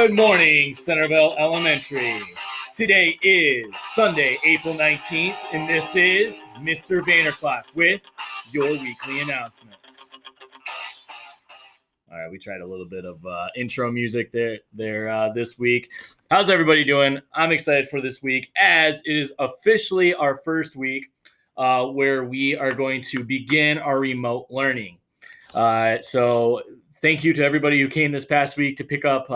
Good morning, Centreville Elementary. Today is Sunday, April 19th, and this is Mr. Vanderclock with your weekly announcements. All right, we tried a little bit of intro music there this week. How's everybody doing? I'm excited for this week, as it is officially our first week where we are going to begin our remote learning. So thank you to everybody who came this past week to pick up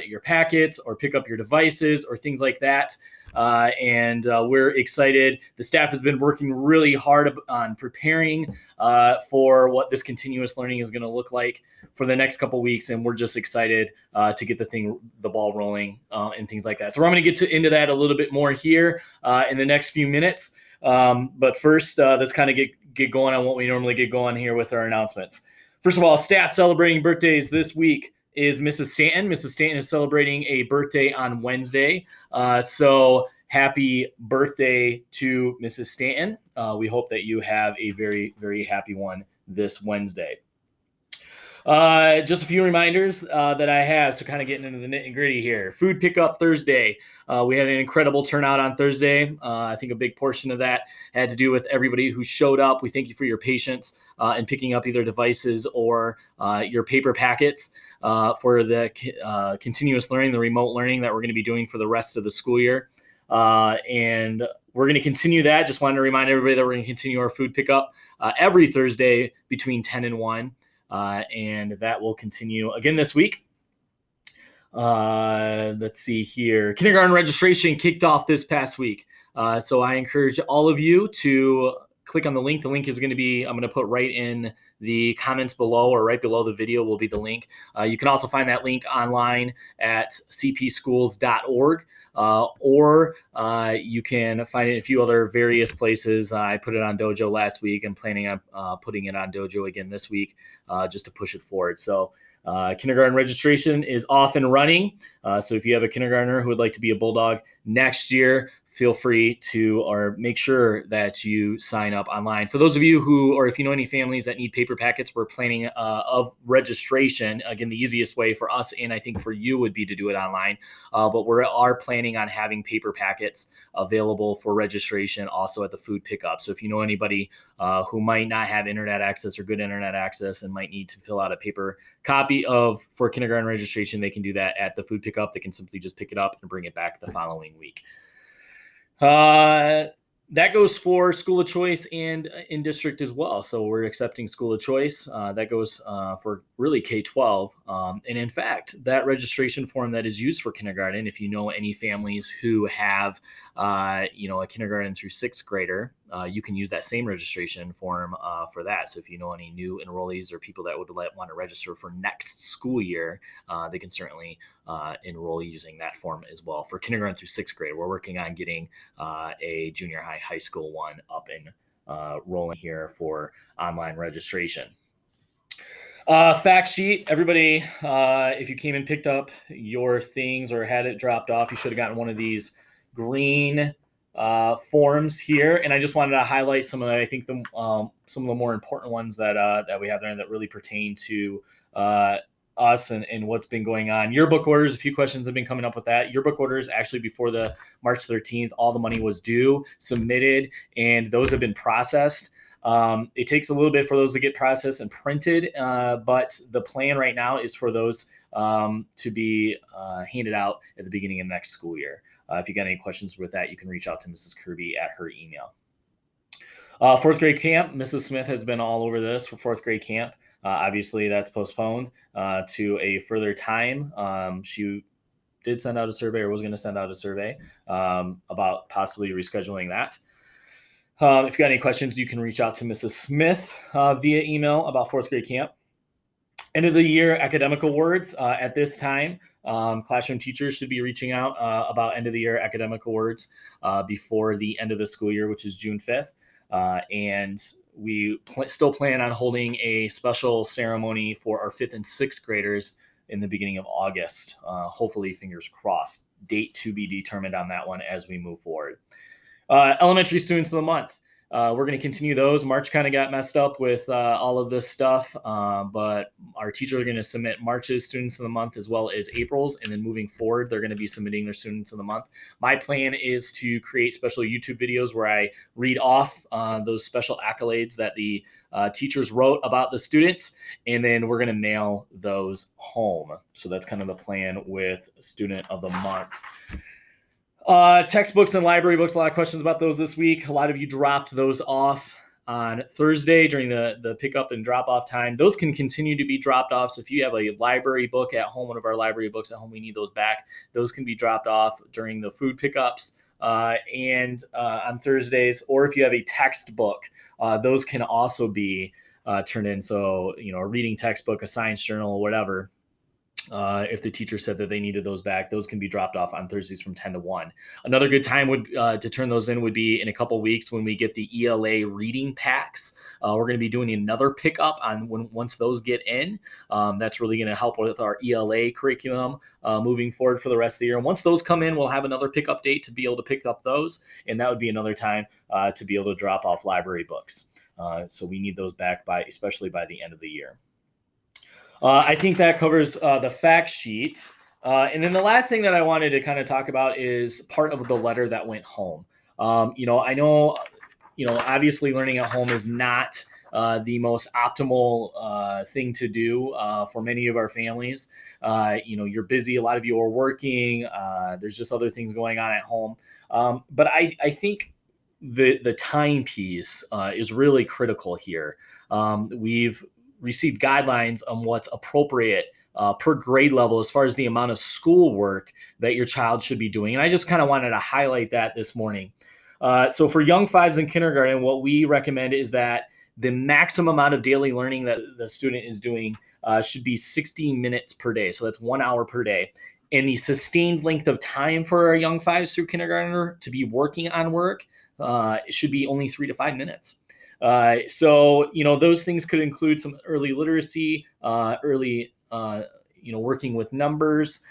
your packets or pick up your devices or things like that. And we're excited. The staff has been working really hard on preparing for what this continuous learning is going to look like for the next couple weeks. And we're just excited to get the ball rolling and things like that. So we're going to get into that a little bit more here in the next few minutes. But first, let's kind of get going on what we normally get going here with our announcements. First of all, staff celebrating birthdays this week is Mrs. Stanton. Mrs. Stanton is celebrating a birthday on Wednesday. So happy birthday to Mrs. Stanton. We hope that you have a very, very happy one this Wednesday. Just a few reminders that I have, so kind of getting into the nitty gritty here. Food pickup Thursday. We had an incredible turnout on Thursday. I think a big portion of that had to do with everybody who showed up. We thank you for your patience in picking up either devices or your paper packets for the continuous learning, the remote learning that we're going to be doing for the rest of the school year. And we're going to continue that. Just wanted to remind everybody that we're going to continue our food pickup every Thursday between 10 and 1. And that will continue again this week. Let's see here. Kindergarten registration kicked off this past week. So I encourage all of you to click on the link. The link is going to be, I'm going to put right in the comments below, or right below the video will be the link. You can also find that link online at cpschools.org. Or you can find it in a few other various places. I put it on Dojo last week. I'm planning on putting it on Dojo again this week just to push it forward. So kindergarten registration is off and running. So if you have a kindergartner who would like to be a Bulldog next year, feel free to, or make sure that you sign up online. For those of you who, or if you know any families that need paper packets, we're planning of registration. Again, the easiest way for us and I think for you would be to do it online. But we are planning on having paper packets available for registration also at the food pickup. So if you know anybody who might not have internet access or good internet access and might need to fill out a paper copy for kindergarten registration, they can do that at the food pickup. They can simply just pick it up and bring it back the following week. That goes for school of choice and in district as well. So we're accepting school of choice. That goes for really K-12. And in fact, that registration form that is used for kindergarten, if you know any families who have, a kindergarten through sixth grader, you can use that same registration form for that. So if you know any new enrollees or people that would want to register for next school year, they can certainly enroll using that form as well. For kindergarten through sixth grade, we're working on getting a junior high school one up and rolling here for online registration. Fact sheet, everybody, if you came and picked up your things or had it dropped off, you should have gotten one of these green forms here. And I just wanted to highlight some of the, I think some of the more important ones that we have there that really pertain to us and what's been going on. Yearbook orders, a few questions have been coming up with that. Yearbook orders, actually before the March 13th, all the money was due, submitted, and those have been processed. It takes a little bit for those to get processed and printed, but the plan right now is for those to be handed out at the beginning of next school year. If you got any questions with that, you can reach out to Mrs. Kirby at her email. Fourth grade camp, Mrs. Smith has been all over this for fourth grade camp. Obviously, that's postponed to a further time. She did send out a survey, or was going to send out a survey about possibly rescheduling that. If you got any questions, you can reach out to Mrs. Smith via email about fourth grade camp. End of the year academic awards. At this time, classroom teachers should be reaching out about end of the year academic awards before the end of the school year, which is June 5th. And we still plan on holding a special ceremony for our 5th and 6th graders in the beginning of August. Hopefully, fingers crossed. Date to be determined on that one as we move forward. Elementary students of the month. we're going to continue those. March kind of got messed up with all of this stuff, but our teachers are going to submit March's students of the month as well as April's, and then moving forward, they're going to be submitting their students of the month. My plan is to create special YouTube videos where I read off those special accolades that the teachers wrote about the students, and then we're going to mail those home. So that's kind of the plan with student of the month. Textbooks and library books, a lot of questions about those this week. A lot of you dropped those off on Thursday during the pickup and drop off time. Those can continue to be dropped off. So if you have a library book at home, one of our library books at home, we need those back. Those can be dropped off during the food pickups and on Thursdays. Or if you have a textbook, those can also be turned in. So, a reading textbook, a science journal, whatever. If the teacher said that they needed those back, those can be dropped off on Thursdays from 10 to 1. Another good time to turn those in would be in a couple weeks when we get the ELA reading packs. We're going to be doing another pickup on once those get in. That's really going to help with our ELA curriculum moving forward for the rest of the year. And once those come in, we'll have another pickup date to be able to pick up those. And that would be another time to be able to drop off library books. So we need those back especially by the end of the year. I think that covers the fact sheet. And then the last thing that I wanted to kind of talk about is part of the letter that went home. I know, obviously learning at home is not the most optimal thing to do for many of our families. You're busy. A lot of you are working. There's just other things going on at home. But I think the time piece is really critical here. We've received guidelines on what's appropriate per grade level as far as the amount of schoolwork that your child should be doing. And I just kind of wanted to highlight that this morning. So for young fives in kindergarten, what we recommend is that the maximum amount of daily learning that the student is doing should be 60 minutes per day. So that's 1 hour per day. And the sustained length of time for our young fives through kindergartner to be working on work should be only 3 to 5 minutes. So those things could include some early literacy, working with numbers,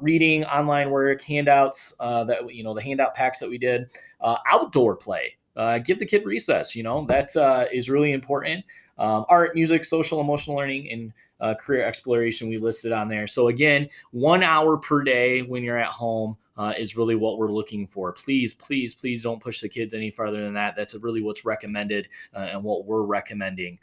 reading, online work, handouts, the handout packs that we did, outdoor play, give the kid recess, that is really important. Art, music, social, emotional learning, and career exploration we listed on there. So again, 1 hour per day when you're at home is really what we're looking for. Please, please, please don't push the kids any farther than that. That's really what's recommended and what we're recommending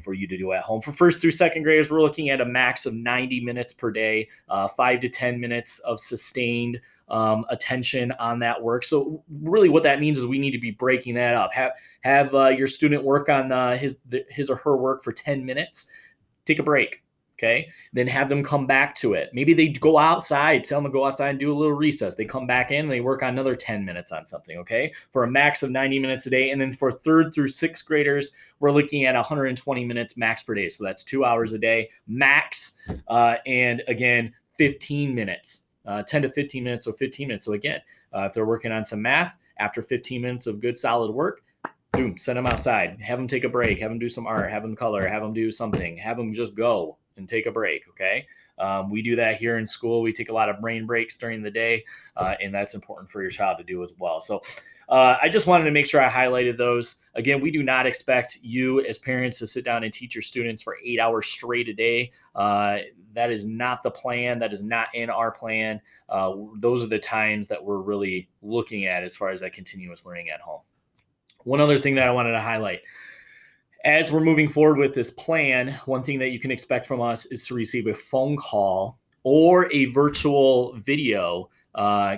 for you to do at home. For first through second graders, we're looking at a max of 90 minutes per day, 5 to 10 minutes of sustained attention on that work. So really what that means is we need to be breaking that up. Have your student work on his or her work for 10 minutes, take a break. Okay. Then have them come back to it. Maybe they go outside, tell them to go outside and do a little recess. They come back in and they work on another 10 minutes on something. Okay. For a max of 90 minutes a day. And then for third through sixth graders, we're looking at 120 minutes max per day. So that's 2 hours a day max. And again, 15 minutes, 10 to 15 minutes. So 15 minutes. So again, if they're working on some math, after 15 minutes of good solid work, boom, send them outside, have them take a break, have them do some art, have them color, have them do something, have them just go and take a break. Okay. We do that here in school. We take a lot of brain breaks during the day, and that's important for your child to do as well. So I just wanted to make sure I highlighted those. Again, we do not expect you as parents to sit down and teach your students for 8 hours straight a day. That is not the plan. That is not in our plan. Those are the times that we're really looking at as far as that continuous learning at home. One other thing that I wanted to highlight. As we're moving forward with this plan, one thing that you can expect from us is to receive a phone call or a virtual video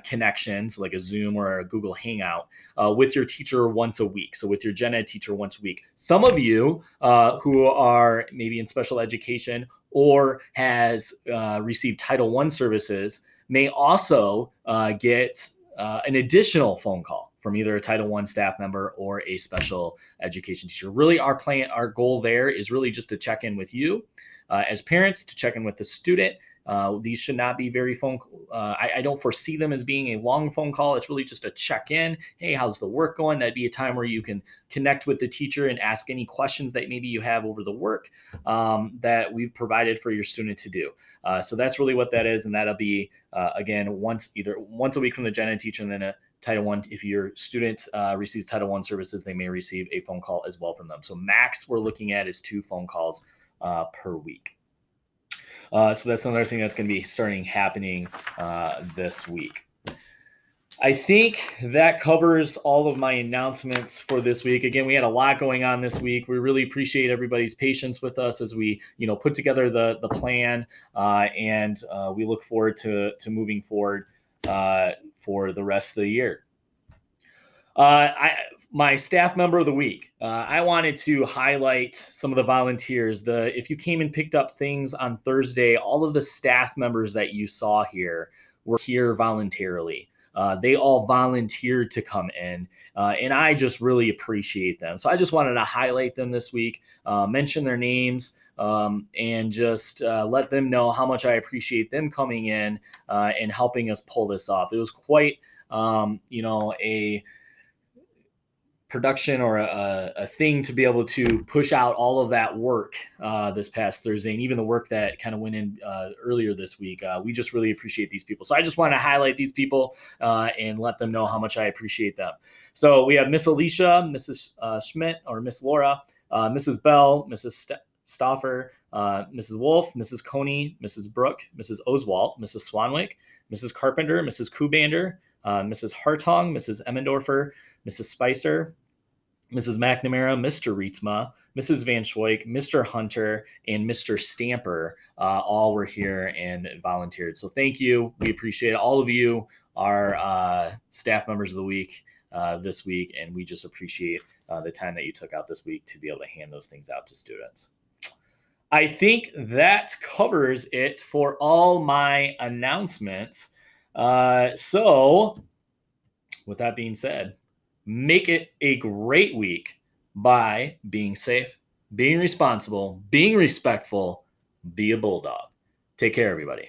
connection, so like a Zoom or a Google Hangout, with your teacher once a week. So with your gen ed teacher once a week. Some of you who are maybe in special education or has received Title I services may also get an additional phone call from either a Title I staff member or a special education teacher. Really, our goal there is really just to check in with you as parents, to check in with the student. These should not be very I don't foresee them as being a long phone call. It's really just a check-in. Hey, how's the work going? That'd be a time where you can connect with the teacher and ask any questions that maybe you have over the work that we've provided for your student to do. So that's really what that is. And that'll be, again, once a week from the gen ed teacher, and then Title One. If your student receives Title One services, they may receive a phone call as well from them. So max we're looking at is 2 phone calls per week. So that's another thing that's going to be starting happening this week. I think that covers all of my announcements for this week. Again, we had a lot going on this week. We really appreciate everybody's patience with us as we, put together the plan, and we look forward to moving forward for the rest of the year. My staff member of the week. I wanted to highlight some of the volunteers. If you came and picked up things on Thursday, all of the staff members that you saw here were here voluntarily. They all volunteered to come in, and I just really appreciate them. So I just wanted to highlight them this week, mention their names, and just let them know how much I appreciate them coming in and helping us pull this off. It was quite, a production or a thing to be able to push out all of that work this past Thursday, and even the work that kind of went in earlier this week. We just really appreciate these people. So I just want to highlight these people and let them know how much I appreciate them. So we have Miss Alicia, Mrs. Schmidt, or Miss Laura, Mrs. Bell, Mrs. Stauffer, Mrs. Wolf, Mrs. Coney, Mrs. Brooke, Mrs. Oswald, Mrs. Swanwick, Mrs. Carpenter, Mrs. Kubander, Mrs. Hartong, Mrs. Emmendorfer, Mrs. Spicer, Mrs. McNamara, Mr. Rietzma, Mrs. Van Schweik, Mr. Hunter, and Mr. Stamper all were here and volunteered. So thank you. We appreciate it. All of you are staff members of the week this week, and we just appreciate the time that you took out this week to be able to hand those things out to students. I think that covers it for all my announcements. So with that being said, make it a great week by being safe, being responsible, being respectful, be a bulldog. Take care, everybody.